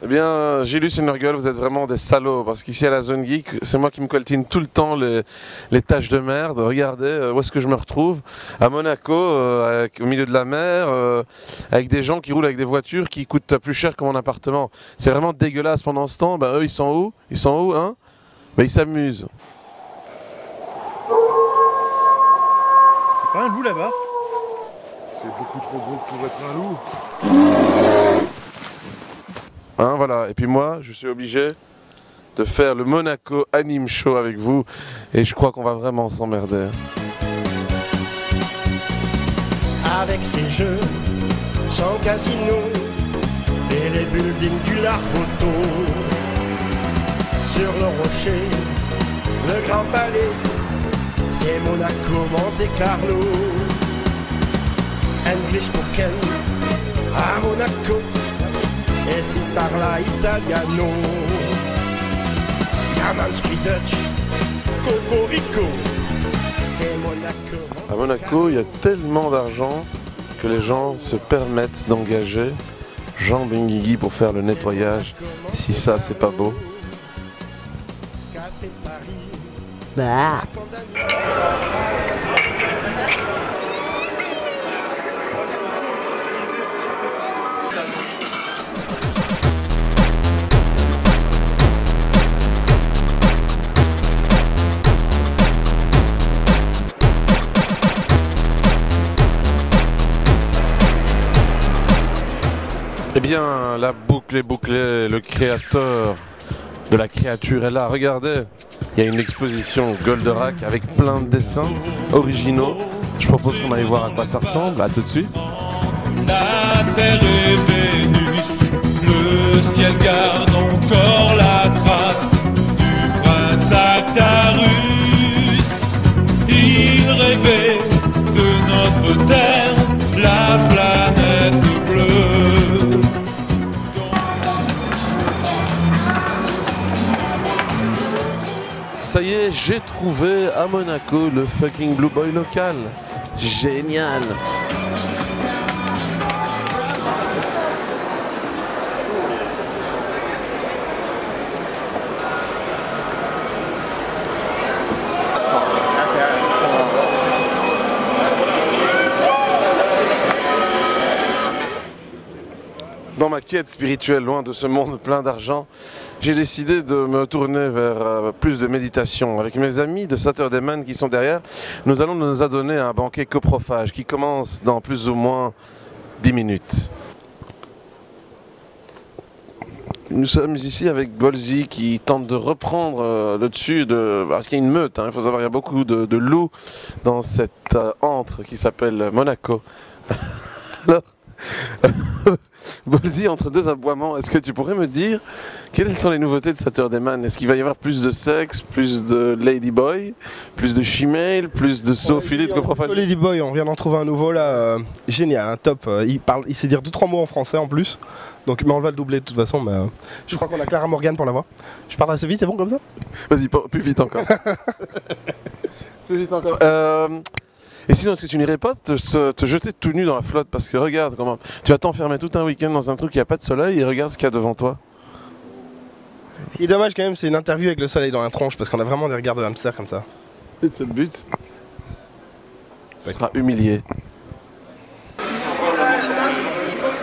Eh bien, Gilles et Nurgle, vous êtes vraiment des salauds, parce qu'ici à la Zone Geek, c'est moi qui me coltine tout le temps les tâches de merde. Regardez, où est-ce que je me retrouve? À Monaco, au milieu de la mer, avec des gens qui roulent avec des voitures qui coûtent plus cher que mon appartement. C'est vraiment dégueulasse. Pendant ce temps, eux, ils sont où? Ils sont où, hein? Ils s'amusent. C'est pas un loup là-bas? C'est beaucoup trop gros pour être un loup. Hein, voilà. Et puis moi, je suis obligé de faire le Monaco Anime Show avec vous. Et je crois qu'on va vraiment s'emmerder. Avec ces jeux, sans casino, et les buildings du Larvoto. Sur le rocher, le Grand Palais, c'est Monaco, Monte Carlo. English Spoken à Monaco. Et si par là italiano, Yaman Street Dutch, Cocorico, c'est Monaco. À Monaco, il y a tellement d'argent que les gens se permettent d'engager Jean Benguigui pour faire le nettoyage. Si ça, c'est pas beau. Bah. Eh bien, la boucle est bouclée, le créateur de la créature est là. Regardez, il y a une exposition Goldorak avec plein de dessins originaux. Je propose qu'on aille voir à quoi ça ressemble. À tout de suite. La terre et Vénus, le ciel garde encore la trace du prince Actarus. Il rêvait de notre terre, la planète bleue. Ça y est, j'ai trouvé à Monaco le fucking Blue Boy local. Génial. Dans ma quête spirituelle, loin de ce monde plein d'argent, j'ai décidé de me tourner vers plus de méditation. Avec mes amis de Saturday Man qui sont derrière, nous allons nous adonner à un banquet coprophage qui commence dans plus ou moins 10 minutes. Nous sommes ici avec Bolzi qui tente de reprendre le dessus, parce qu'il y a une meute, hein. Il faut savoir qu'il y a beaucoup de loups dans cette antre qui s'appelle Monaco. Alors, Bolzi, entre deux aboiements, est-ce que tu pourrais me dire quelles sont les nouveautés de Saturday Man? Est-ce qu'il va y avoir plus de sexe, plus de ladyboy, plus de shemale, plus de zoophilie de coprophage? Ladyboy, on vient d'en trouver un nouveau là, génial, un top. Il sait dire 2-3 mots en français en plus. Donc, mais on va le doubler de toute façon. Mais, je crois qu'on a Clara Morgan pour la voix. Je parle assez vite, c'est bon comme ça? Vas-y, plus vite encore. Plus vite encore. Et sinon, est-ce que tu n'irais pas te jeter tout nu dans la flotte? Parce que regarde comment tu vas t'enfermer tout un week-end dans un truc où il n'y a pas de soleil et regarde ce qu'il y a devant toi. Ce qui est dommage quand même, c'est une interview avec le soleil dans la tronche parce qu'on a vraiment des regards de hamster comme ça. C'est le but. Tu seras humilié. Tu veux redresser mon soutien-gorge?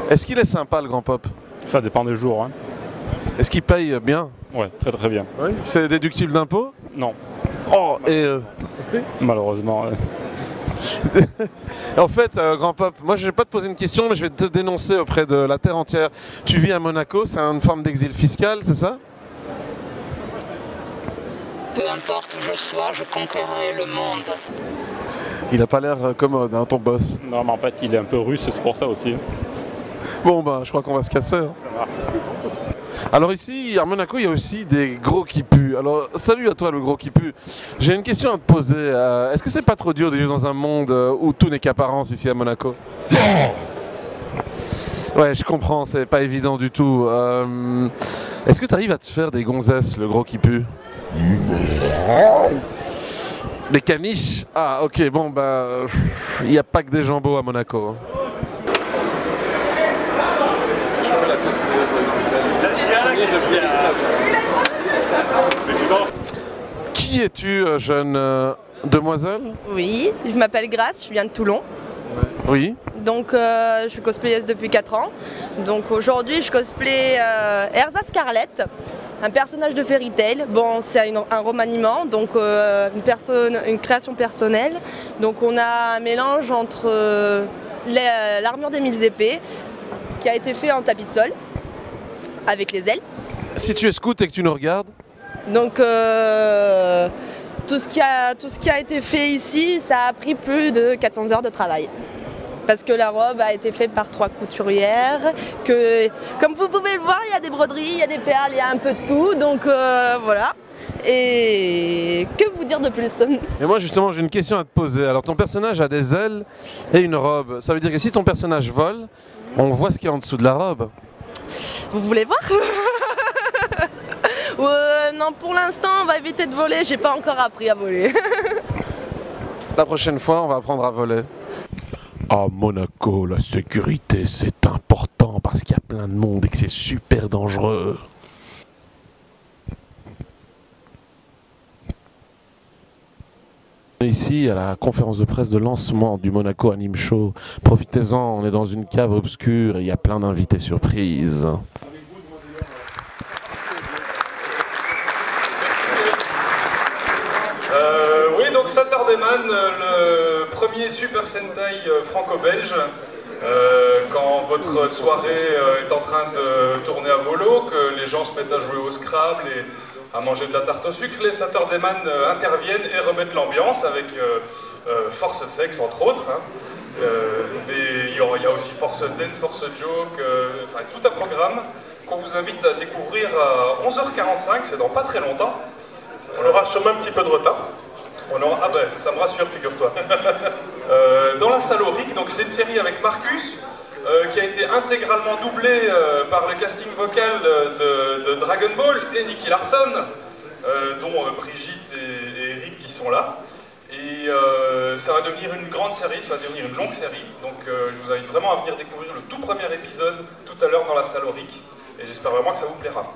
Est-ce qu'il est sympa le Grand Pop? Ça dépend des jours. Hein. Est-ce qu'il paye bien? Ouais, très très bien. Oui. C'est déductible d'impôts? Non. Oh, et malheureusement. En fait, Grand Pop, moi je vais pas te poser une question, mais je vais te dénoncer auprès de la terre entière. Tu vis à Monaco, c'est une forme d'exil fiscal, c'est ça? Peu importe où je sois, je conquérerai le monde. Il a pas l'air commode, hein, ton boss. Non, mais en fait, il est un peu russe, c'est pour ça aussi. Bon, bah, je crois qu'on va se casser. Hein. Ça marche. Alors ici, à Monaco, il y a aussi des gros qui puent. Alors, salut à toi, le gros qui pue. J'ai une question à te poser. Est-ce que c'est pas trop dur de vivre dans un monde où tout n'est qu'apparence ici à Monaco? Ouais, je comprends, c'est pas évident du tout. Est-ce que tu arrives à te faire des gonzesses, le gros qui pue? Des caniches? Ah, ok, bon, bah, il n'y a pas que des jambos à Monaco. Qui es-tu, jeune demoiselle? Oui, je m'appelle Grace, je viens de Toulon. Oui. Donc je suis cosplayeuse depuis 4 ans. Donc aujourd'hui je cosplay Erza Scarlett, un personnage de Fairy Tail. Bon, c'est un remaniement, donc une création personnelle. Donc on a un mélange entre l'armure des 1000 épées qui a été fait en tapis de sol avec les ailes. Si tu es scout et que tu nous regardes. Donc tout ce qui a été fait ici, ça a pris plus de 400 heures de travail. Parce que la robe a été faite par 3 couturières, que comme vous pouvez le voir, il y a des broderies, il y a des perles, il y a un peu de tout, donc voilà. Et que vous dire de plus? Et moi justement j'ai une question à te poser. Alors ton personnage a des ailes et une robe. Ça veut dire que si ton personnage vole, on voit ce qu'il y a en dessous de la robe. Vous voulez voir? Non, pour l'instant on va éviter de voler, j'ai pas encore appris à voler. La prochaine fois on va apprendre à voler. À Monaco, la sécurité c'est important parce qu'il y a plein de monde et que c'est super dangereux. Ici, à la conférence de presse de lancement du Monaco Anime Show, profitez-en, on est dans une cave obscure et il y a plein d'invités surprises. Oui, donc Saturday-Man, le premier Super Sentai franco-belge. Quand votre soirée est en train de tourner à volo, que les gens se mettent à jouer au Scrabble et à manger de la tarte au sucre, les Saturday-Man interviennent et remettent l'ambiance avec Force Sex entre autres. Hein. Il y a aussi Force Dance, Force Joke, enfin, tout un programme qu'on vous invite à découvrir à 11h45, c'est dans pas très longtemps. On aura sûrement un petit peu de retard. Ah ben, ça me rassure, figure-toi. Dans la salle au RIC, donc c'est une série avec Marcus, qui a été intégralement doublé par le casting vocal de Dragon Ball et Nicky Larson, dont Brigitte et Eric qui sont là. Et ça va devenir une grande série, ça va devenir une longue série. Donc je vous invite vraiment à venir découvrir le tout premier épisode tout à l'heure dans la salle au RIC. Et j'espère vraiment que ça vous plaira.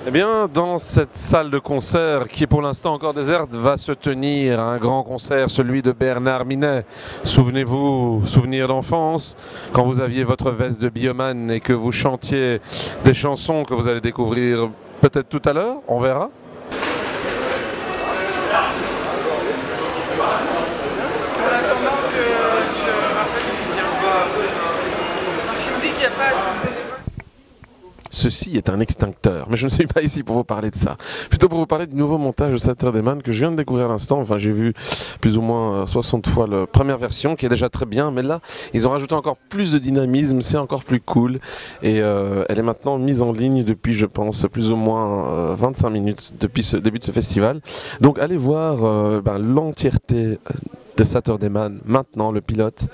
Eh bien, dans cette salle de concert, qui est pour l'instant encore déserte, va se tenir un grand concert, celui de Bernard Minet. Souvenez-vous, souvenir d'enfance, quand vous aviez votre veste de bioman et que vous chantiez des chansons que vous allez découvrir peut-être tout à l'heure, on verra. En attendant que je rappelle qu'il viendra, parce qu'il me dit qu'il n'y a pas assez de... Ceci est un extincteur, mais je ne suis pas ici pour vous parler de ça. Plutôt pour vous parler du nouveau montage de Saturday-Man que je viens de découvrir à l'instant. Enfin, j'ai vu plus ou moins 60 fois la première version, qui est déjà très bien, mais là, ils ont rajouté encore plus de dynamisme, c'est encore plus cool. Et elle est maintenant mise en ligne depuis, je pense, plus ou moins 25 minutes depuis ce début de ce festival. Donc, allez voir l'entièreté de Saturday-Man, maintenant, le pilote.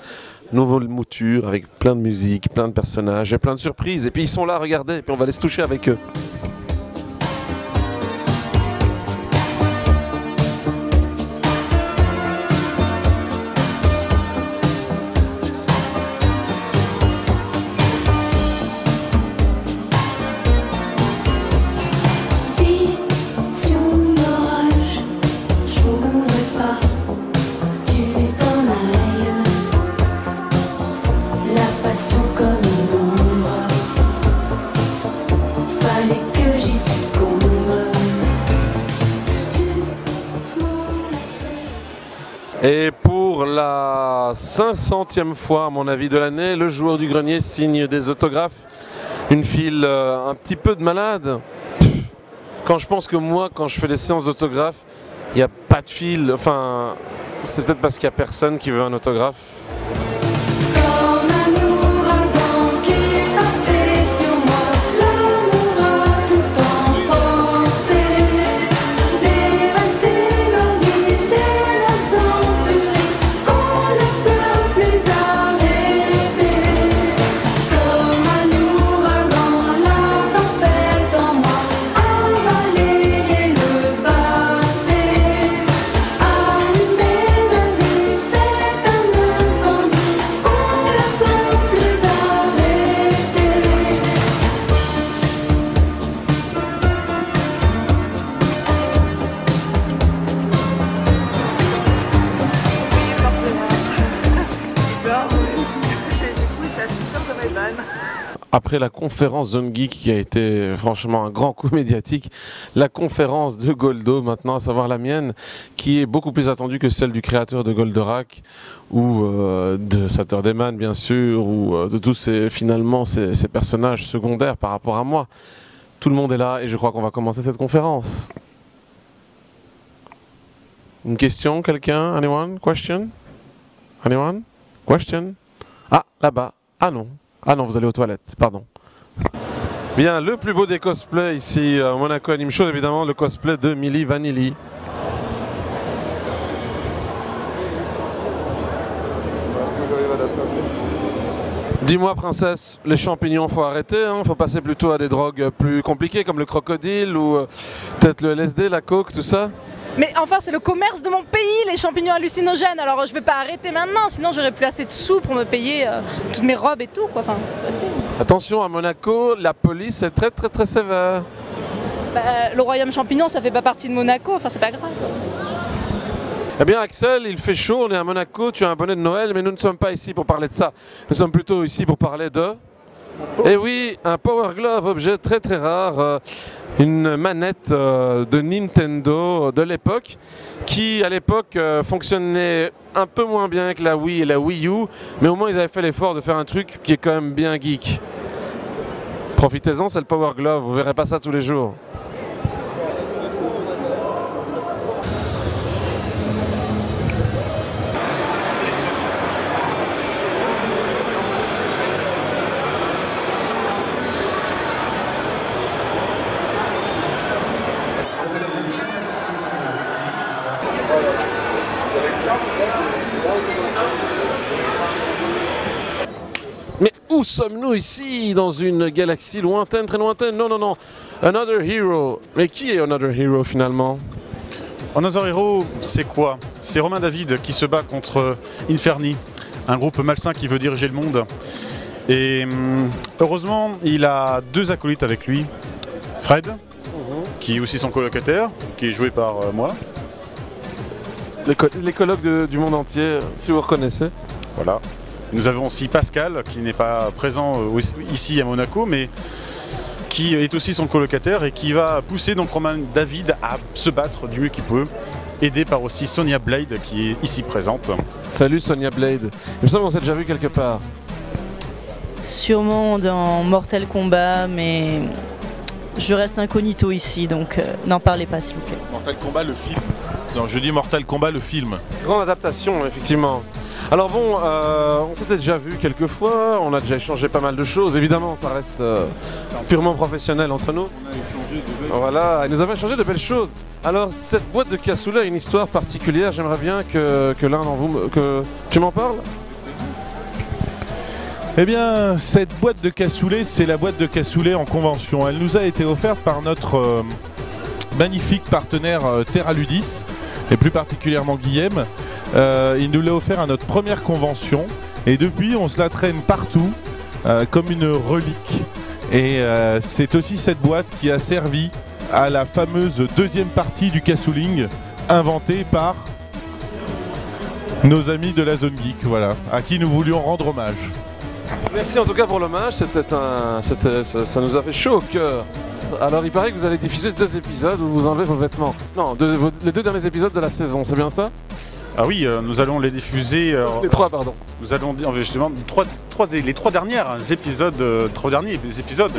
Nouvelle mouture avec plein de musique, plein de personnages et plein de surprises. Et puis ils sont là, regardez, et puis on va aller se toucher avec eux. Et pour la 500e fois, à mon avis, de l'année, le joueur du grenier signe des autographes. Une file un petit peu de malade. Quand je pense que moi, quand je fais des séances d'autographes, il n'y a pas de file. Enfin, c'est peut-être parce qu'il n'y a personne qui veut un autographe. Après la conférence Zone Geek qui a été franchement un grand coup médiatique, la conférence de Goldo maintenant, à savoir la mienne, qui est beaucoup plus attendue que celle du créateur de Goldorak ou de Saturday Man bien sûr, ou de tous ces personnages secondaires par rapport à moi. Tout le monde est là et je crois qu'on va commencer cette conférence. Une question, quelqu'un? Anyone? Question? Anyone? Question? Ah, là-bas. Ah non. Ah non, vous allez aux toilettes, pardon. Bien, le plus beau des cosplays ici à Monaco Anime Show, évidemment, le cosplay de Milli Vanilli. Dis-moi, princesse, les champignons, faut arrêter, hein, faut passer plutôt à des drogues plus compliquées comme le crocodile ou peut-être le LSD, la coke, tout ça. Mais enfin, c'est le commerce de mon pays, les champignons hallucinogènes. Alors je vais pas arrêter maintenant, sinon j'aurais plus assez de sous pour me payer toutes mes robes et tout, quoi. Enfin, attention, à Monaco, la police est très très très sévère. Bah, le royaume champignon, ça fait pas partie de Monaco, enfin c'est pas grave. Eh bien Axel, il fait chaud, on est à Monaco, tu as un bonnet de Noël, mais nous ne sommes pas ici pour parler de ça. Nous sommes plutôt ici pour parler de... Eh oui, un Power Glove, objet très très rare. Une manette de Nintendo de l'époque qui à l'époque fonctionnait un peu moins bien que la Wii et la Wii U, mais au moins ils avaient fait l'effort de faire un truc qui est quand même bien geek. Profitez-en, c'est le Power Glove, vous verrez pas ça tous les jours. Mais où sommes-nous ici? Dans une galaxie lointaine, très lointaine? Non, non, non. Another Hero. Mais qui est Another Hero finalement? Another Hero, c'est quoi? C'est Romain David qui se bat contre Inferni, un groupe malsain qui veut diriger le monde. Et heureusement, il a deux acolytes avec lui. Fred, qui est aussi son colocataire, qui est joué par moi. Les colocs du monde entier, si vous reconnaissez. Voilà. Nous avons aussi Pascal, qui n'est pas présent ici à Monaco, mais qui est aussi son colocataire et qui va pousser donc Romain David à se battre du mieux qu'il peut, aidé par aussi Sonia Blade, qui est ici présente. Salut Sonia Blade. Il me semble qu'on s'est déjà vu quelque part. Sûrement dans Mortal Kombat, mais je reste incognito ici, donc n'en parlez pas s'il vous plaît. Mortal Kombat le film. Non, je dis Mortal Kombat le film. Grande adaptation, effectivement. Alors bon, on s'était déjà vu quelques fois, on a déjà échangé pas mal de choses, évidemment ça reste purement professionnel entre nous. On a échangé de belles... Voilà, et nous avons échangé de belles choses. Alors cette boîte de cassoulet a une histoire particulière, j'aimerais bien que l'un d'entre vous, que tu m'en parles. Eh bien, cette boîte de cassoulet, c'est la boîte de cassoulet en convention. Elle nous a été offerte par notre magnifique partenaire Terra Ludis, et plus particulièrement Guillaume. Il nous l'a offert à notre première convention et depuis on se la traîne partout comme une relique. Et c'est aussi cette boîte qui a servi à la fameuse deuxième partie du cassouling inventée par nos amis de la Zone Geek, voilà, à qui nous voulions rendre hommage. Merci en tout cas pour l'hommage, ça nous a fait chaud au cœur. Alors il paraît que vous allez diffuser 2 épisodes où vous enlevez vos vêtements. Non, les 2 derniers épisodes de la saison, c'est bien ça? Ah oui, nous allons les diffuser. Les 3, pardon. Nous allons dire justement les 3 derniers épisodes,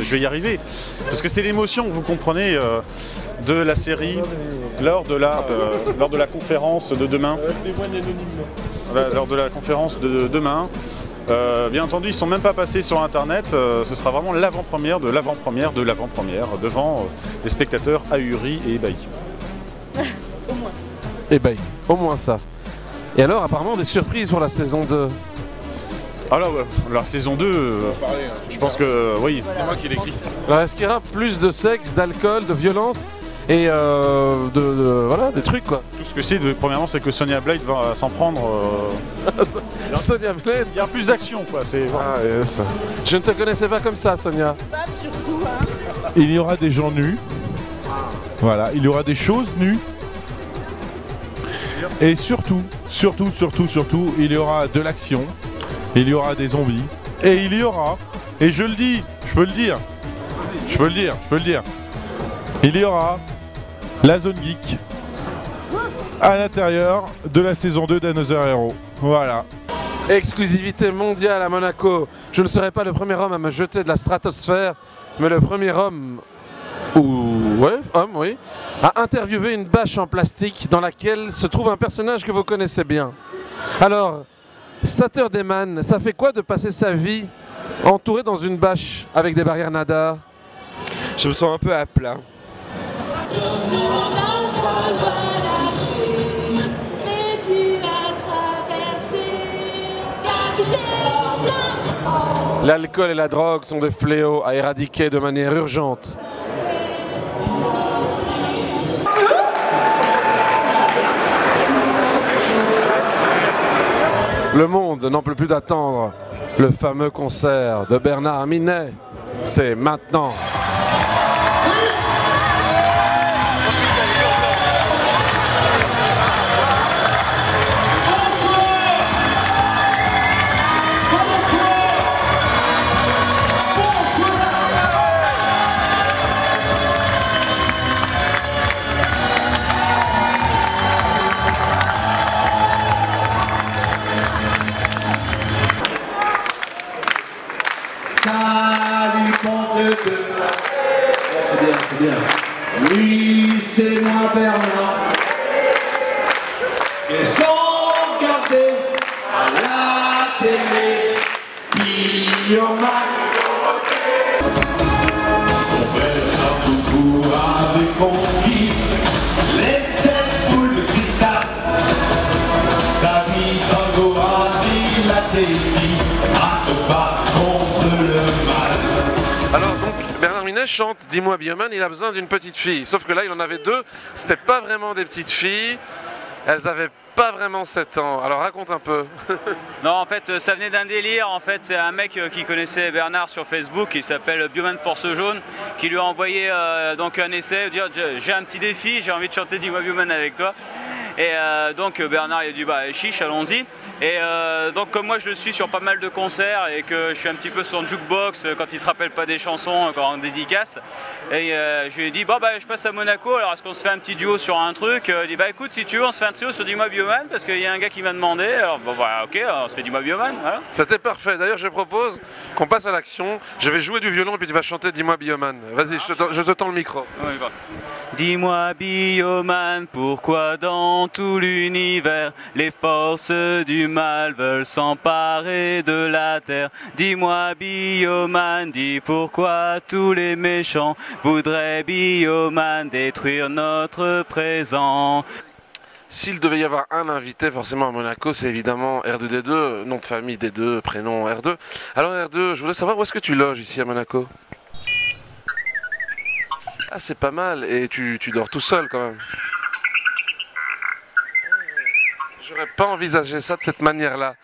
je vais y arriver. Parce que c'est l'émotion, vous comprenez, de la série lors de la conférence de demain. Lors de la conférence de demain. Bien entendu, ils ne sont même pas passés sur Internet. Ce sera vraiment l'avant-première de l'avant-première de l'avant-première devant des spectateurs ahuris et ébahis. Au moins. Ébahis, au moins ça. Et alors, apparemment, des surprises pour la saison 2. Alors, la saison 2, je pense que oui. C'est moi qui l'écris. Alors, est-ce qu'il y aura plus de sexe, d'alcool, de violence et voilà, des trucs quoi. Tout ce que je sais, premièrement, c'est que Sonya Blade va s'en prendre. Sonya Blade. Il y a plus d'action, quoi. Ah, yes. Je ne te connaissais pas comme ça, Sonya. Surtout, hein. Il y aura des gens nus. Voilà, il y aura des choses nues. Et surtout, il y aura de l'action. Il y aura des zombies. Et il y aura, et je le dis, je peux le dire. Il y aura la zone geek à l'intérieur de la saison 2 d'Another Hero. Voilà. Exclusivité mondiale à Monaco. Je ne serai pas le premier homme à me jeter de la stratosphère, mais le premier homme, à interviewer une bâche en plastique dans laquelle se trouve un personnage que vous connaissez bien. Alors, Saturday Man, ça fait quoi de passer sa vie entouré dans une bâche avec des barrières nadar? Je me sens un peu à plat. L'alcool et la drogue sont des fléaux à éradiquer de manière urgente. Le monde n'en peut plus d'attendre. Le fameux concert de Bernard Minet, c'est maintenant. Salut compte de deux. C'est bien, c'est bien. Oui, c'est moi Bernard. Qu'est-ce qu'on regardait à la télé? Guillaume. Son père sort tout court avait conquis les 7 boules de cristal. Sa vie sans go a dilaté à se battre contre le mal. Alors donc Bernard Minet chante Dis-moi Bioman, il a besoin d'une petite fille. Sauf que là il en avait 2, c'était pas vraiment des petites filles, elles avaient pas vraiment 7 ans. Alors raconte un peu. Non, en fait ça venait d'un délire. En fait c'est un mec qui connaissait Bernard sur Facebook, qui s'appelle Bioman Force Jaune, qui lui a envoyé donc un essai, dire j'ai un petit défi, j'ai envie de chanter Dis-moi Bioman avec toi. Et donc Bernard il a dit bah chiche, allons-y. Et donc comme moi je le suis sur pas mal de concerts et que je suis un petit peu sur le jukebox quand il se rappelle pas des chansons quand on dédicace, et je lui ai dit bah je passe à Monaco, alors est-ce qu'on se fait un petit duo sur un truc? Il dit bah écoute, si tu veux on se fait un trio sur Dis-moi Bioman parce qu'il y a un gars qui m'a demandé. Alors bon bah ok, on se fait Dis-moi Bioman, voilà. C'était parfait. D'ailleurs je propose qu'on passe à l'action. Je vais jouer du violon et puis tu vas chanter Dis-moi Bioman. Vas-y, je te tends le micro. Dis-moi Bioman, pourquoi dans tout l'univers les forces du mal veulent s'emparer de la terre? Dis-moi Bioman, dis pourquoi tous les méchants voudraient Bioman détruire notre présent. S'il devait y avoir un invité forcément à Monaco, c'est évidemment R2D2, nom de famille D2, prénom R2. Alors R2, je voudrais savoir où est-ce que tu loges ici à Monaco? Ah c'est pas mal, et tu dors tout seul quand même. J'aurais pas envisagé ça de cette manière-là.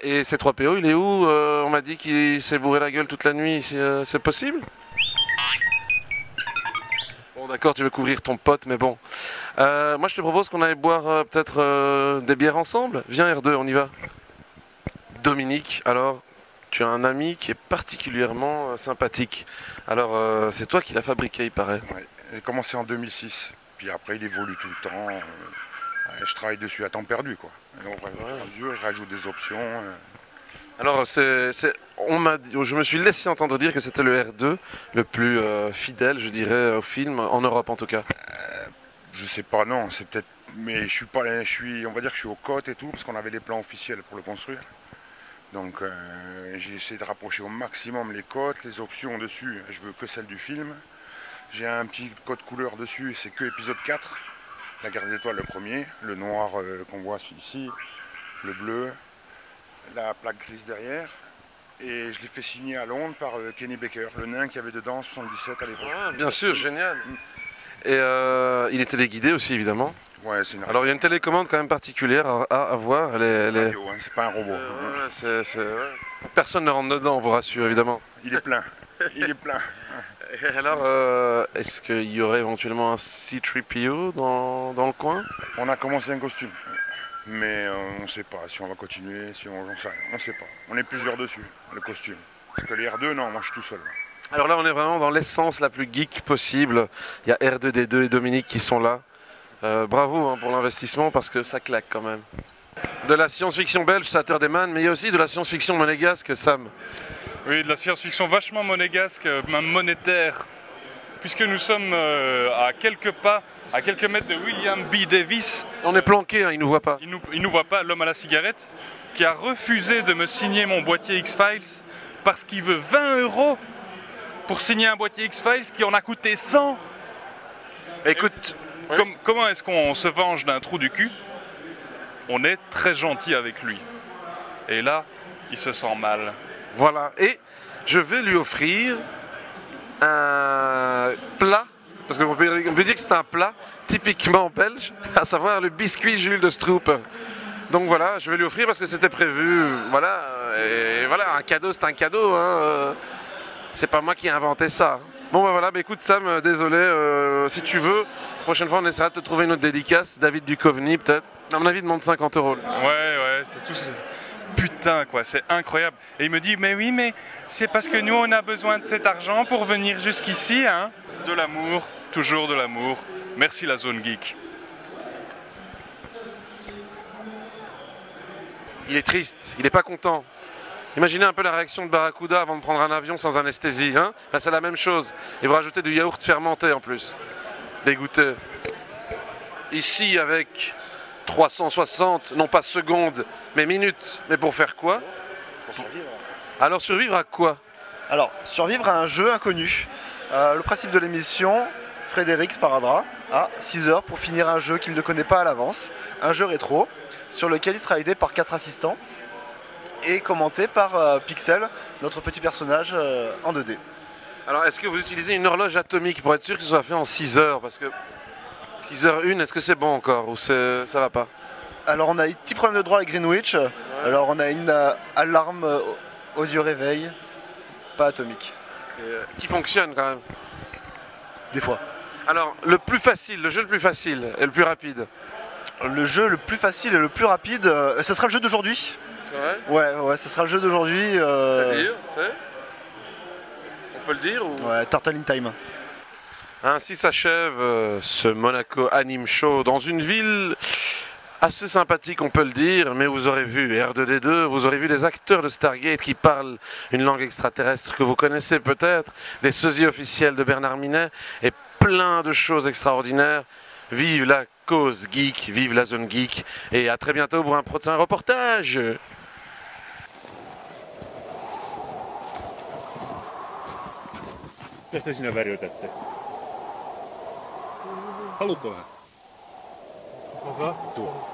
Et C3PO, il est où? On m'a dit qu'il s'est bourré la gueule toute la nuit, c'est possible? Bon d'accord, tu veux couvrir ton pote, mais bon. Moi je te propose qu'on aille boire peut-être des bières ensemble. Viens R2, on y va. Dominique, alors... Tu as un ami qui est particulièrement sympathique. Alors, c'est toi qui l'as fabriqué, il paraît. Ouais. Il a commencé en 2006. Puis après, il évolue tout le temps. Je travaille dessus à temps perdu, quoi. Et donc, je rajoute des options. Alors, je me suis laissé entendre dire que c'était le R2 le plus fidèle, je dirais, au film, en Europe en tout cas. Je sais pas, non, c'est peut-être... Mais je suis pas, on va dire que je suis aux côtes et tout, parce qu'on avait des plans officiels pour le construire. Donc j'ai essayé de rapprocher au maximum les côtes, les options dessus, je veux que celle du film. J'ai un petit code couleur dessus, c'est que épisode 4, la guerre des étoiles le premier, le noir qu'on voit ici, le bleu, la plaque grise derrière. Et je l'ai fait signer à Londres par Kenny Baker, le nain qu'il y avait dedans en 77 à l'époque. Ah, bien sûr, génial. Et il est téléguidé aussi évidemment. Ouais, c'est une... Alors il y a une télécommande quand même particulière à voir. Radio, hein, c'est pas un robot. Personne ne rentre dedans, on vous rassure évidemment. Il est plein. Il est plein. Et alors, est-ce qu'il y aurait éventuellement un C-3PO dans le coin? On a commencé un costume. Mais on ne sait pas si on va continuer, si on sait rien. On ne sait pas. On est plusieurs dessus, le costume. Parce que les R2, non, moi je suis tout seul. Alors là, on est vraiment dans l'essence la plus geek possible. Il y a R2D2 et Dominique qui sont là. Bravo hein, pour l'investissement parce que ça claque quand même. De la science-fiction belge, Saturday-Man, mais il y a aussi de la science-fiction monégasque, Sam. Oui, de la science-fiction vachement monégasque, même monétaire, puisque nous sommes à quelques pas, à quelques mètres de William B. Davis. On est planqué, hein, il ne nous voit pas. Il nous voit pas, l'homme à la cigarette, qui a refusé de me signer mon boîtier X-Files parce qu'il veut 20 € pour signer un boîtier X-Files qui en a coûté 100. Écoute, comment est-ce qu'on se venge d'un trou du cul? On est très gentil avec lui. Et là, il se sent mal. Voilà, et je vais lui offrir un plat, parce qu'on peut dire que c'est un plat typiquement belge, à savoir le biscuit Jules de Stroop. Donc voilà, je vais lui offrir parce que c'était prévu, voilà, et voilà, un cadeau c'est un cadeau, hein, c'est pas moi qui ai inventé ça. Bon bah voilà, bah écoute Sam, désolé, si tu veux, prochaine fois on essaiera de te trouver une autre dédicace, David Duchovny peut-être. À mon avis, il demande 50 €. Ouais, c'est tout. Putain quoi, c'est incroyable. Et il me dit, mais oui, mais c'est parce que nous on a besoin de cet argent pour venir jusqu'ici, hein. De l'amour, toujours de l'amour. Merci la zone geek. Il est triste, il n'est pas content. Imaginez un peu la réaction de Barracuda avant de prendre un avion sans anesthésie, hein. Ben, c'est la même chose. Et vous rajoutez du yaourt fermenté en plus. Dégoûté. Ici avec 360, non pas secondes, mais minutes. Mais pour faire quoi? Pour survivre. Alors survivre à quoi? Alors, survivre à un jeu inconnu. Le principe de l'émission, Frédéric Sparadra a 6 heures pour finir un jeu qu'il ne connaît pas à l'avance. Un jeu rétro, sur lequel il sera aidé par 4 assistants et commenté par Pixel, notre petit personnage en 2D. Alors est-ce que vous utilisez une horloge atomique pour être sûr que ce soit fait en 6 heures? Parce que 6h01, est-ce que c'est bon encore ou ça va pas? Alors on a un petit problème de droit avec Greenwich. Ouais. Alors on a une alarme audio réveil, pas atomique. Qui fonctionne quand même? Des fois. Alors le plus facile, le jeu le plus facile et le plus rapide? Le jeu le plus facile et le plus rapide, ça sera le jeu d'aujourd'hui. C'est vrai? Ouais, ça sera le jeu d'aujourd'hui. C'est-à-dire, on peut le dire ou... Ouais, Turtle in Time. Ainsi s'achève ce Monaco Anime Show dans une ville assez sympathique, on peut le dire, mais vous aurez vu R2D2, vous aurez vu des acteurs de Stargate qui parlent une langue extraterrestre que vous connaissez peut-être, des sosies officiels de Bernard Minet et plein de choses extraordinaires. Vive la cause geek, vive la zone geek et à très bientôt pour un prochain reportage. Tästä sinä värjötätte? Haluatko vähän? Tuo.